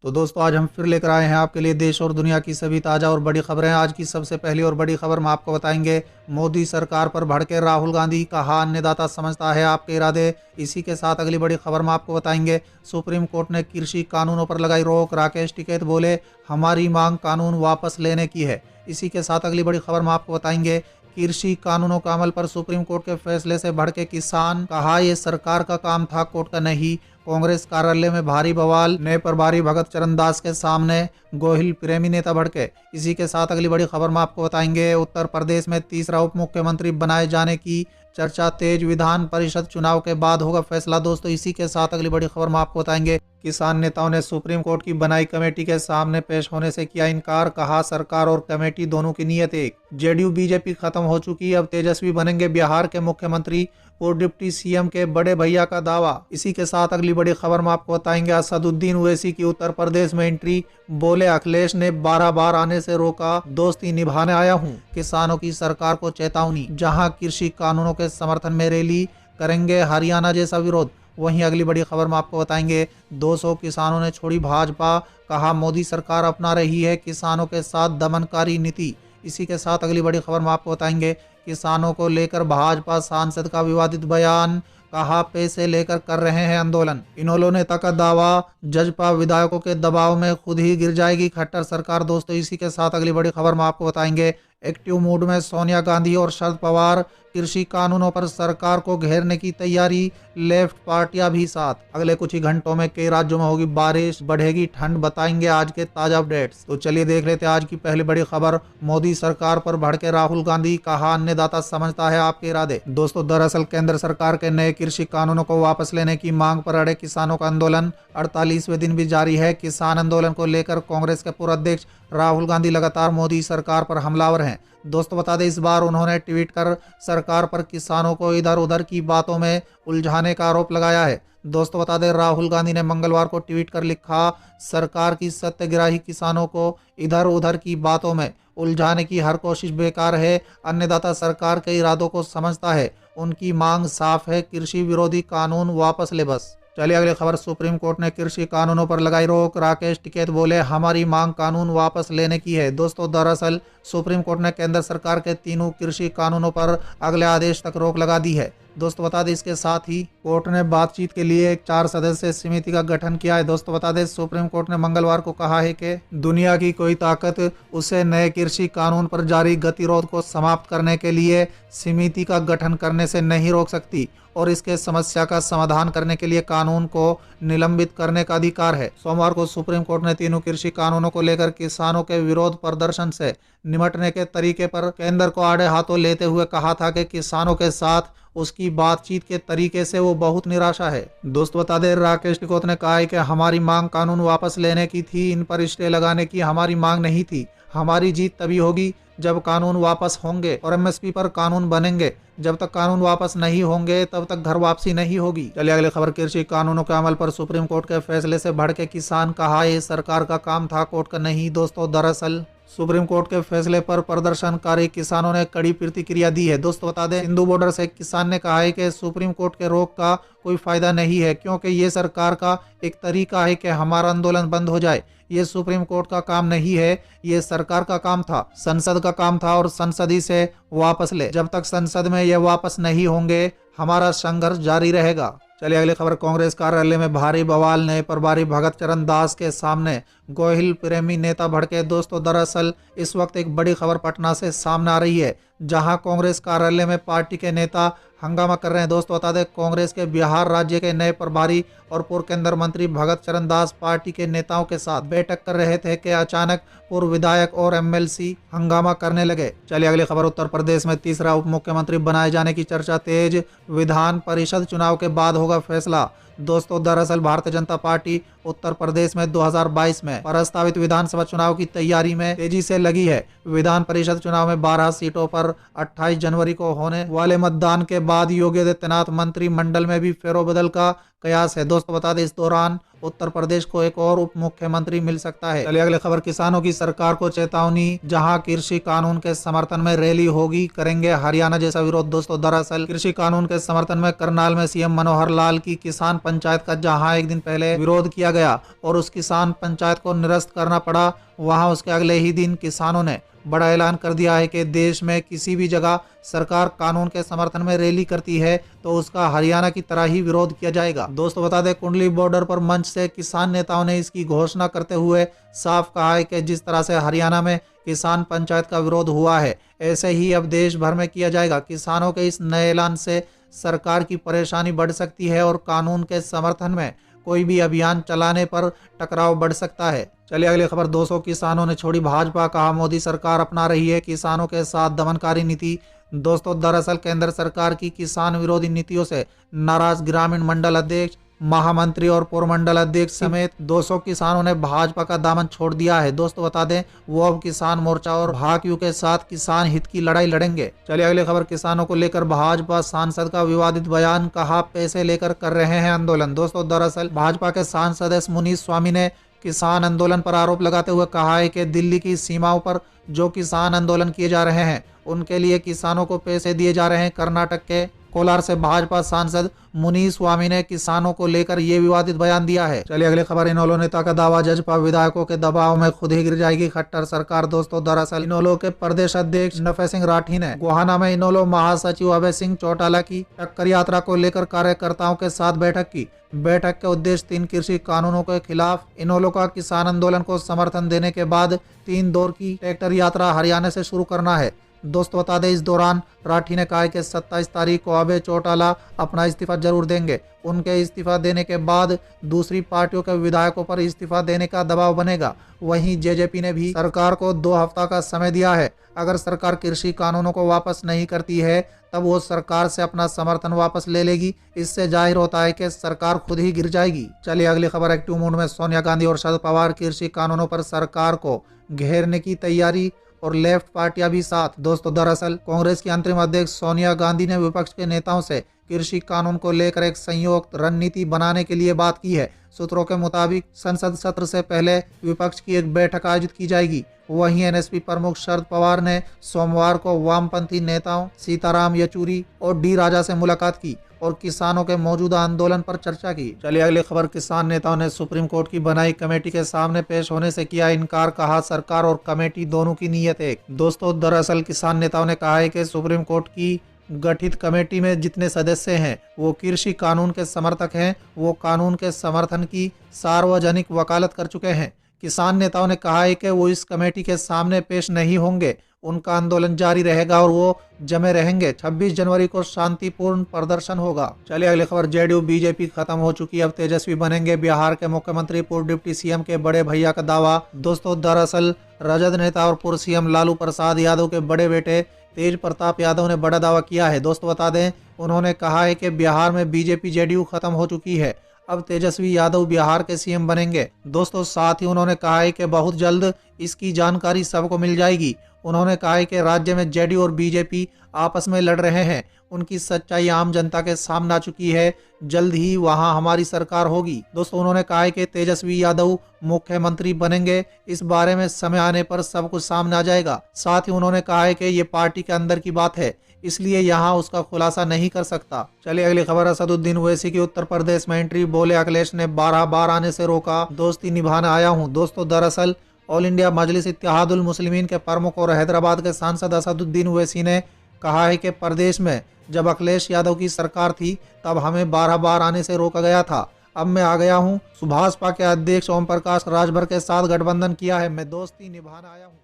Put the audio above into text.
तो दोस्तों आज हम फिर लेकर आए हैं आपके लिए देश और दुनिया की सभी ताज़ा और बड़ी खबरें। आज की सबसे पहली और बड़ी खबर हम आपको बताएंगे। मोदी सरकार पर भड़के राहुल गांधी, कहा अन्नदाता समझता है आपके इरादे। इसी के साथ अगली बड़ी खबर में आपको बताएंगे, सुप्रीम कोर्ट ने कृषि कानूनों पर लगाई रोक, राकेश टिकैत बोले हमारी मांग कानून वापस लेने की है। इसी के साथ अगली बड़ी खबर में आपको बताएंगे, कृषि कानूनों का अमल पर सुप्रीम कोर्ट के फैसले से भड़के किसान, कहा ये सरकार का काम था कोर्ट का नहीं। कांग्रेस कार्यालय में भारी बवाल, नए प्रभारी भगत चरणदास के सामने गोहिल प्रेमी नेता भड़के। इसी के साथ अगली बड़ी खबर में आपको बताएंगे, उत्तर प्रदेश में तीसरा उप मुख्यमंत्री बनाए जाने की चर्चा तेज, विधान परिषद चुनाव के बाद होगा फैसला। दोस्तों इसी के साथ अगली बड़ी खबर में आपको बताएंगे, किसान नेताओं ने सुप्रीम कोर्ट की बनाई कमेटी के सामने पेश होने से किया इनकार, कहा सरकार और कमेटी दोनों की नीयत एक। जेडीयू बीजेपी खत्म हो चुकी, अब तेजस्वी बनेंगे बिहार के मुख्यमंत्री, और डिप्टी सीएम के बड़े भैया का दावा। इसी के साथ अगली बड़ी खबर में आपको बताएंगे, असदुद्दीन ओवैसी की उत्तर प्रदेश में एंट्री, बोले अखिलेश ने 12 बार आने से रोका, दोस्ती निभाने आया हूं। किसानों की सरकार को चेतावनी, जहां कृषि कानूनों के समर्थन में रैली करेंगे हरियाणा जैसा विरोध। वहीं अगली बड़ी खबर में आपको बताएंगे, 200 किसानों ने छोड़ी भाजपा, कहा मोदी सरकार अपना रही है किसानों के साथ दमनकारी नीति। इसी के साथ अगली बड़ी खबर में आपको बताएंगे, किसानों को लेकर भाजपा सांसद का विवादित बयान, कहा पैसे लेकर कर रहे हैं आंदोलन। इनेलो नेता का दावा, जजपा विधायकों के दबाव में खुद ही गिर जाएगी खट्टर सरकार। दोस्तों इसी के साथ अगली बड़ी खबर में आपको बताएंगे, एक्टिव मूड में सोनिया गांधी और शरद पवार, कृषि कानूनों पर सरकार को घेरने की तैयारी, लेफ्ट पार्टियां भी साथ। अगले कुछ ही घंटों में कई राज्यों में होगी बारिश, बढ़ेगी ठंड, बताएंगे आज के ताजा अपडेट्स। तो चलिए देख लेते हैं आज की पहली बड़ी खबर, मोदी सरकार पर भड़के राहुल गांधी, कहा अन्नदाता समझता है आपके इरादे। दोस्तों दरअसल केंद्र सरकार के नए कृषि कानूनों को वापस लेने की मांग पर अड़े किसानों का आंदोलन 48वें दिन भी जारी है। किसान आंदोलन को लेकर कांग्रेस के पूर्व अध्यक्ष राहुल गांधी लगातार मोदी सरकार पर हमलावर हैं। दोस्तों बता दें, इस बार उन्होंने ट्वीट कर सरकार पर किसानों को इधर उधर की बातों में उलझाने का आरोप लगाया है। दोस्तों बता दें, राहुल गांधी ने मंगलवार को ट्वीट कर लिखा, सरकार की सत्याग्रही किसानों को इधर उधर की बातों में उलझाने की हर कोशिश बेकार है। अन्नदाता सरकार के इरादों को समझता है, उनकी मांग साफ है, कृषि विरोधी कानून वापस ले बस। चलिए अगली खबर, सुप्रीम कोर्ट ने कृषि कानूनों पर लगाई रोक, राकेश टिकैत बोले हमारी मांग कानून वापस लेने की है। दोस्तों दरअसल सुप्रीम कोर्ट ने केंद्र सरकार के तीनों कृषि कानूनों पर अगले आदेश तक रोक लगा दी है। दोस्तों बता दें, इसके साथ ही कोर्ट ने बातचीत के लिए एक 4 सदस्यीय समिति का गठन किया है। दोस्तों बता दें, सुप्रीम कोर्ट ने मंगलवार को कहा है कि दुनिया की कोई ताकत उसे नए कृषि कानून पर जारी गतिरोध को समाप्त करने के लिए समिति का गठन करने से नहीं रोक सकती, और इसके समस्या का समाधान करने के लिए कानून को निलंबित करने का अधिकार है। सोमवार को सुप्रीम कोर्ट ने तीनों कृषि कानूनों को लेकर किसानों के विरोध प्रदर्शन से निपटने के तरीके पर केंद्र को आड़े हाथों लेते हुए कहा था कि किसानों के साथ उसकी बातचीत के तरीके से वो बहुत निराशा है। दोस्तों बता दें, राकेश टिकैत ने कहा है कि हमारी मांग कानून वापस लेने की थी, इन पर स्टे लगाने की हमारी मांग नहीं थी। हमारी जीत तभी होगी जब कानून वापस होंगे और एमएसपी पर कानून बनेंगे। जब तक कानून वापस नहीं होंगे तब तक घर वापसी नहीं होगी। चलिए अगली खबर, कृषि कानूनों के अमल पर सुप्रीम कोर्ट के फैसले से भड़के किसान, कहा ये सरकार का काम था कोर्ट का नहीं। दोस्तों दरअसल सुप्रीम कोर्ट के फैसले पर प्रदर्शनकारी किसानों ने कड़ी प्रतिक्रिया दी है। दोस्तों बता दें, हिंदू बॉर्डर से किसान ने कहा है कि सुप्रीम कोर्ट के रोक का कोई फायदा नहीं है, क्योंकि ये सरकार का एक तरीका है कि हमारा आंदोलन बंद हो जाए। ये सुप्रीम कोर्ट का काम नहीं है, ये सरकार का काम था, संसद का काम था, और संसद ही से वापस ले। जब तक संसद में ये वापस नहीं होंगे हमारा संघर्ष जारी रहेगा। चलिए अगली खबर, कांग्रेस कार्यालय में भारी बवाल, नए प्रभारी भगत चरणदास के सामने गोहिल प्रेमी नेता भड़के। दोस्तों दरअसल इस वक्त एक बड़ी खबर पटना से सामने आ रही है, जहां कांग्रेस कार्यालय में पार्टी के नेता हंगामा कर रहे हैं। दोस्तों बता दें, कांग्रेस के बिहार राज्य के नए प्रभारी और पूर्व केंद्रीय मंत्री भगत चरणदास पार्टी के नेताओं के साथ बैठक कर रहे थे कि अचानक पूर्व विधायक और एमएलसी हंगामा करने लगे। चलिए अगली खबर, उत्तर प्रदेश में तीसरा उप मुख्यमंत्री बनाए जाने की चर्चा तेज, विधान परिषद चुनाव के बाद होगा फैसला। दोस्तों दरअसल भारतीय जनता पार्टी उत्तर प्रदेश में 2022 में प्रस्तावित विधानसभा चुनाव की तैयारी में तेजी से लगी है। विधान परिषद चुनाव में 12 सीटों पर 28 जनवरी को होने वाले मतदान के बाद योगी आदित्यनाथ मंत्रिमंडल में भी फेरबदल का कयास है। दोस्तों बता दें इस दौरान उत्तर प्रदेश को एक और उप मुख्यमंत्री मिल सकता है। चलिए अगली खबर, किसानों की सरकार को चेतावनी, जहां कृषि कानून के समर्थन में रैली होगी, करेंगे हरियाणा जैसा विरोध। दोस्तों दरअसल कृषि कानून के समर्थन में करनाल में सीएम मनोहर लाल की किसान पंचायत का जहां एक दिन पहले विरोध किया गया और उस किसान पंचायत को निरस्त करना पड़ा, वहां उसके अगले ही दिन किसानों ने बड़ा ऐलान कर दिया है कि देश में किसी भी जगह सरकार कानून के समर्थन में रैली करती है तो उसका हरियाणा की तरह ही विरोध किया जाएगा। दोस्तों बता दें कुंडली बॉर्डर पर मंच से किसान नेताओं ने इसकी घोषणा करते हुए साफ कहा है कि जिस तरह से हरियाणा में किसान पंचायत का विरोध हुआ है, ऐसे ही अब देश भर में किया जाएगा। किसानों के इस नए ऐलान से सरकार की परेशानी बढ़ सकती है और कानून के समर्थन में कोई भी अभियान चलाने पर टकराव बढ़ सकता है। चलिए अगली खबर, 200 किसानों ने छोड़ी भाजपा, कहा मोदी सरकार अपना रही है किसानों के साथ दमनकारी नीति। दोस्तों दरअसल केंद्र सरकार की किसान विरोधी नीतियों से नाराज ग्रामीण मंडल अध्यक्ष, महामंत्री और पूर्व मंडल अध्यक्ष समेत 200 किसानों ने भाजपा का दामन छोड़ दिया है। दोस्तों बता दें वो अब किसान मोर्चा और भाकियू के साथ किसान हित की लड़ाई लड़ेंगे। चलिए अगली खबर, किसानों को लेकर भाजपा सांसद का विवादित बयान, कहा पैसे लेकर कर रहे हैं आंदोलन। दोस्तों दरअसल भाजपा के सांसद एस मुनीष स्वामी ने किसान आंदोलन पर आरोप लगाते हुए कहा है कि दिल्ली की सीमाओं पर जो किसान आंदोलन किए जा रहे हैं उनके लिए किसानों को पैसे दिए जा रहे हैं। कर्नाटक के कोलार से भाजपा सांसद मुनीष स्वामी ने किसानों को लेकर ये विवादित बयान दिया है। चलिए अगली खबर, इनेलो नेता का दावा, जजपा विधायकों के दबाव में खुद ही गिर जाएगी खट्टर सरकार। दोस्तों दरअसल इनेलो के प्रदेश अध्यक्ष नफे सिंह राठी ने गोहाना में इनेलो महासचिव अभय सिंह चौटाला की टक्कर यात्रा को लेकर कार्यकर्ताओं के साथ बैठक की। बैठक के उद्देश्य 3 कृषि कानूनों के खिलाफ इनेलो का किसान आंदोलन को समर्थन देने के बाद 3 दौर की ट्रैक्टर यात्रा हरियाणा से शुरू करना है। दोस्तों बता दें इस दौरान राठी ने कहा कि 27 तारीख को अभय चौटाला अपना इस्तीफा जरूर देंगे। उनके इस्तीफा देने के बाद दूसरी पार्टियों के विधायकों पर इस्तीफा देने का दबाव बनेगा। वहीं जेजेपी ने भी सरकार को 2 हफ्ता का समय दिया है। अगर सरकार कृषि कानूनों को वापस नहीं करती है तब वो सरकार से अपना समर्थन वापस ले लेगी। इससे जाहिर होता है कि सरकार खुद ही गिर जाएगी। चलिए अगली खबर, एक्टिव मूड में सोनिया गांधी और शरद पवार, कृषि कानूनों पर सरकार को घेरने की तैयारी और लेफ्ट पार्टियां भी साथ। दोस्तों दरअसल कांग्रेस की अंतरिम अध्यक्ष सोनिया गांधी ने विपक्ष के नेताओं से कृषि कानून को लेकर एक संयुक्त रणनीति बनाने के लिए बात की है। सूत्रों के मुताबिक संसद सत्र से पहले विपक्ष की एक बैठक आयोजित की जाएगी। वहीं एनएसपी प्रमुख शरद पवार ने सोमवार को वामपंथी नेताओं सीताराम येचुरी और डी राजा से मुलाकात की और किसानों के मौजूदा आंदोलन पर चर्चा की। चलिए अगली खबर, किसान नेताओं ने सुप्रीम कोर्ट की बनाई कमेटी के सामने पेश होने से किया इनकार, कहा सरकार और कमेटी दोनों की नीयत एक। दोस्तों दरअसल किसान नेताओं ने कहा है कि सुप्रीम कोर्ट की गठित कमेटी में जितने सदस्य हैं वो कृषि कानून के समर्थक हैं, वो कानून के समर्थन की सार्वजनिक वकालत कर चुके हैं। किसान नेताओं ने कहा है कि वो इस कमेटी के सामने पेश नहीं होंगे, उनका आंदोलन जारी रहेगा और वो जमे रहेंगे। 26 जनवरी को शांतिपूर्ण प्रदर्शन होगा। चलिए अगली खबर, जेडीयू बीजेपी खत्म हो चुकी, अब तेजस्वी बनेंगे बिहार के मुख्यमंत्री, पूर्व डिप्टी सीएम के बड़े भैया का दावा। दोस्तों दरअसल राजद नेता और पूर्व सीएम लालू प्रसाद यादव के बड़े बेटे तेज प्रताप यादव ने बड़ा दावा किया है। दोस्तों बता दें उन्होंने कहा है कि बिहार में बीजेपी जेडीयू खत्म हो चुकी है, अब तेजस्वी यादव बिहार के सीएम बनेंगे। दोस्तों साथ ही उन्होंने कहा है कि बहुत जल्द इसकी जानकारी सबको मिल जाएगी। उन्होंने कहा है कि राज्य में जेडीयू और बीजेपी आपस में लड़ रहे हैं, उनकी सच्चाई आम जनता के सामने आ चुकी है, जल्द ही वहां हमारी सरकार होगी। दोस्तों उन्होंने कहा है कि तेजस्वी यादव मुख्यमंत्री बनेंगे, इस बारे में समय आने पर सब कुछ सामने आ जाएगा। साथ ही उन्होंने कहा है कि ये पार्टी के अंदर की बात है, इसलिए यहाँ उसका खुलासा नहीं कर सकता। चलिए अगली खबर, असदुद्दीन ओवैसी की उत्तर प्रदेश में एंट्री, बोले अखिलेश ने 12 बार आने से रोका, दोस्ती निभाने आया हूँ। दोस्तों दरअसल ऑल इंडिया मजलिस इत्तेहादुल मुस्लिमीन के प्रमुख और हैदराबाद के सांसद असदुद्दीन ओवैसी ने कहा है कि प्रदेश में जब अखिलेश यादव की सरकार थी तब हमें 12 बार आने से रोका गया था, अब मैं आ गया हूँ। भाजपा के अध्यक्ष ओम प्रकाश राजभर के साथ गठबंधन किया है, मैं दोस्ती निभाने आया हूँ।